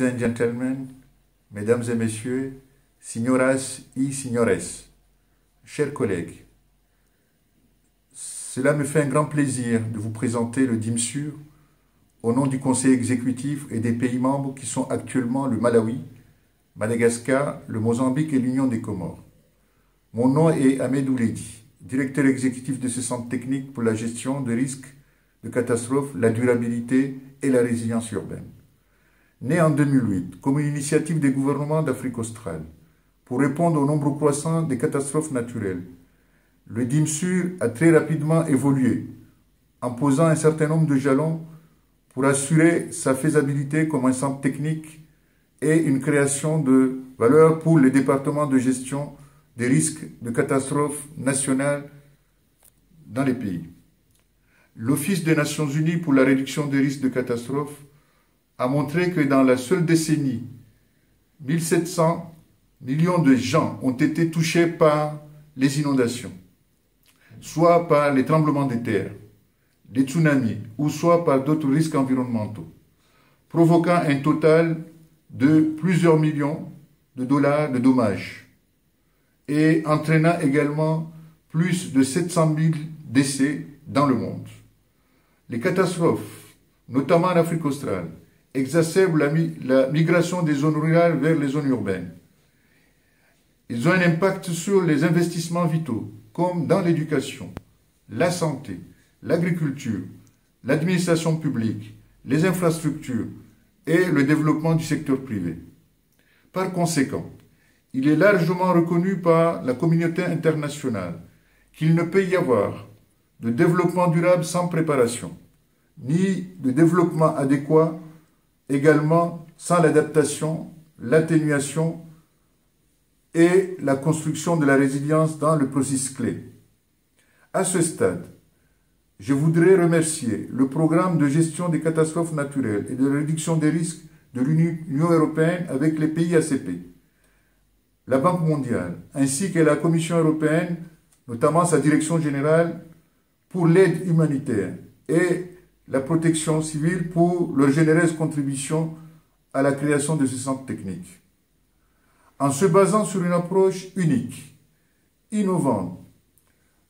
and gentlemen, mesdames et messieurs, signoras y signores, chers collègues, cela me fait un grand plaisir de vous présenter le DIMSUR au nom du Conseil exécutif et des pays membres qui sont actuellement le Malawi, Madagascar, le Mozambique et l'Union des Comores. Mon nom est Ahmed Ouledi, directeur exécutif de ce centre technique pour la gestion de risques, de catastrophes, la durabilité et la résilience urbaine. Né en 2008 comme une initiative des gouvernements d'Afrique australe pour répondre au nombre croissant des catastrophes naturelles, le DIMSUR a très rapidement évolué en posant un certain nombre de jalons pour assurer sa faisabilité comme un centre technique et une création de valeur pour les départements de gestion des risques de catastrophes nationales dans les pays. L'Office des Nations Unies pour la réduction des risques de catastrophes a montré que dans la seule décennie, 1700 millions de gens ont été touchés par les inondations, soit par les tremblements de terre, les tsunamis, ou soit par d'autres risques environnementaux, provoquant un total de plusieurs millions de dollars de dommages et entraînant également plus de 700 000 décès dans le monde. Les catastrophes, notamment en Afrique australe, exacerbent la migration des zones rurales vers les zones urbaines. Ils ont un impact sur les investissements vitaux, comme dans l'éducation, la santé, l'agriculture, l'administration publique, les infrastructures et le développement du secteur privé. Par conséquent, il est largement reconnu par la communauté internationale qu'il ne peut y avoir de développement durable sans préparation, ni de développement adéquat également sans l'adaptation, l'atténuation et la construction de la résilience dans le processus clé. À ce stade, je voudrais remercier le programme de gestion des catastrophes naturelles et de réduction des risques de l'Union européenne avec les pays ACP, la Banque mondiale, ainsi que la Commission européenne, notamment sa direction générale pour l'aide humanitaire et la protection civile pour leur généreuse contribution à la création de ce centre technique. En se basant sur une approche unique, innovante,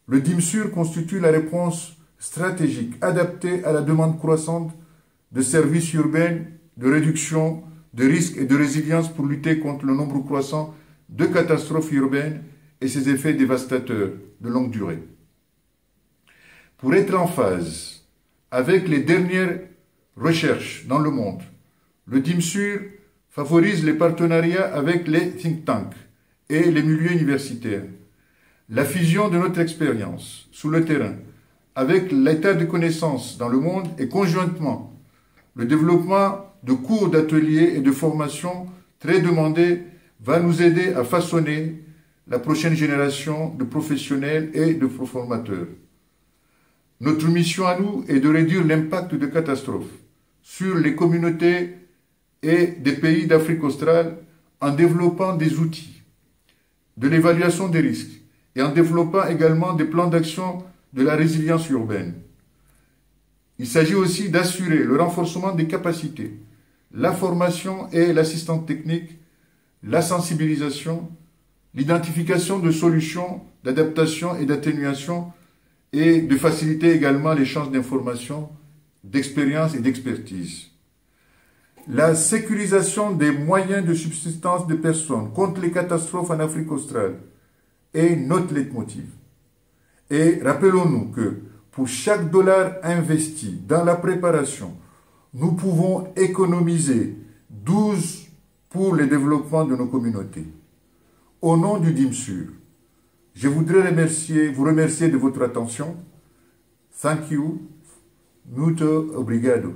le DIMSUR constitue la réponse stratégique adaptée à la demande croissante de services urbains, de réduction de risques et de résilience pour lutter contre le nombre croissant de catastrophes urbaines et ses effets dévastateurs de longue durée. Pour être en phase avec les dernières recherches dans le monde, le DIMSUR favorise les partenariats avec les think tanks et les milieux universitaires, la fusion de notre expérience sur le terrain avec l'état de connaissances dans le monde et conjointement le développement de cours d'ateliers et de formations très demandés va nous aider à façonner la prochaine génération de professionnels et de formateurs. Notre mission à nous est de réduire l'impact de catastrophes sur les communautés et des pays d'Afrique australe en développant des outils de l'évaluation des risques et en développant également des plans d'action de la résilience urbaine. Il s'agit aussi d'assurer le renforcement des capacités, la formation et l'assistance technique, la sensibilisation, l'identification de solutions d'adaptation et d'atténuation et de faciliter également l'échange d'informations, d'expérience et d'expertise. La sécurisation des moyens de subsistance des personnes contre les catastrophes en Afrique australe est notre leitmotiv. Et rappelons-nous que pour chaque dollar investi dans la préparation, nous pouvons économiser 12 pour le développement de nos communautés. Au nom du DIMSUR, je voudrais vous remercier de votre attention. Thank you. Muito obrigado.